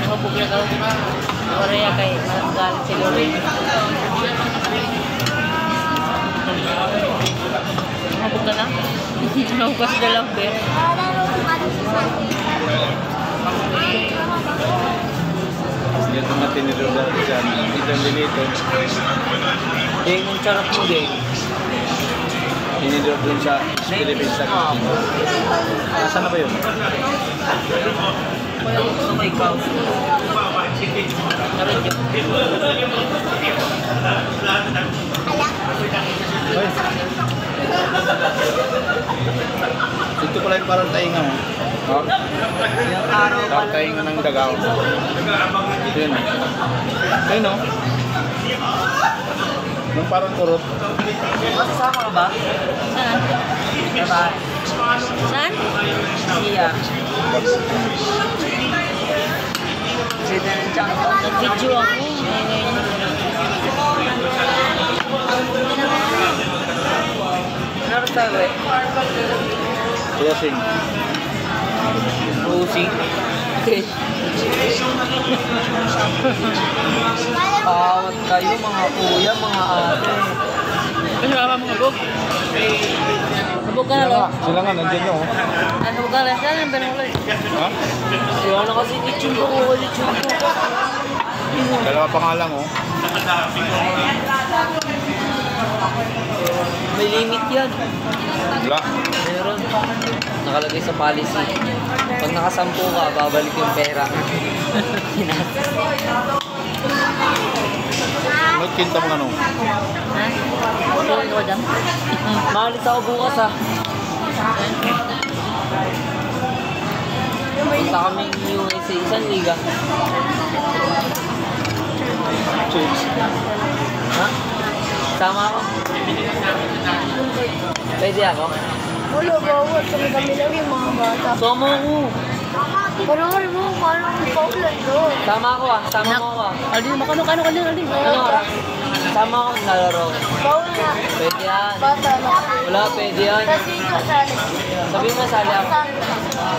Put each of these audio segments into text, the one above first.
Mabugla ka rin. Korea kay galit si Lori. Mabugla na? Nahugas na lang, be. Yan mga tinidor dati dyan. Itong dinito. Yung charot mo, be. Tinidor dun sa Philippines. Nasaan na ba yun? Sa may couch. Charot yun. Ito pala yung parang tainga mo. Oh. Yung araw Parang tainga ng dagaw. Yun. Ayun o. Yung parang kurot. Masasama ka ba? Saan? Diba? Saan? Iya. Nag-video ako. Ano tayo eh? Crossing. Rosie. Okay. Awat kayo mga kuya, mga ate. Ano ba mga bug? Bug ka na lang? Sila nga, nandiyan nyo. Ano ka lang? Saan yung pinulay? Ha? Sila na kasi kitchen ko ko ulit yung ko. Dalawa pa nga lang oh. May limit yan. Wala. Meron. Nakalagay sa policy. Pag nakasampu ka, babalik yung pera. Nagkinta mo ano? Ha? Sorry ko dyan. Maalis ako bukas ha. Punta kaming USA, isang liga. Chips. Ha? Sama ako? Pwede ako? Wala, bawal. Kami lang yung mga bata. Sama ako. Panoorin mo, parang paulan doon. Sama ako ah. Sama mo ako ah. Alin, makano, Ano oras? Sama ako nalaro. Bawal na. Pwede yan. Bata na. Wala, pwede yan. Kasi kasali. Sabi mo sali ako.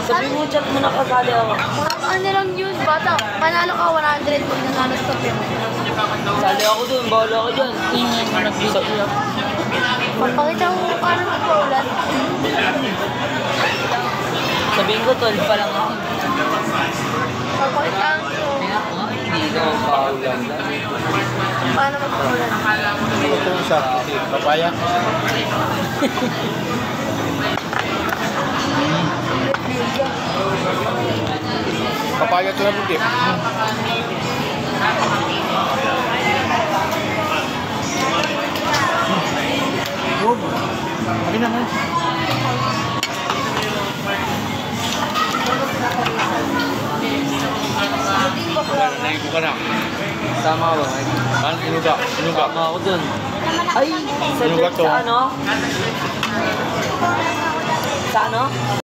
Sabi mo chat mo na kasali ako. Ano lang yun, bata. Panalo ka 100 pag nanalo sa pin. Sali ako dun, bawal ako dyan. Papakita mo paano magpaulan. Sabihin ko, 12 pa lang ako. Papakita mo Hindi ko paulan. paano magpaulan. Ito yung sa papaya. Papaya ito na puti. Akin na nga. Naigo ka na. Sama ako. Saan? Inuga. Sama ako dun. Ay, sa Inuga to. ano? Sa ano?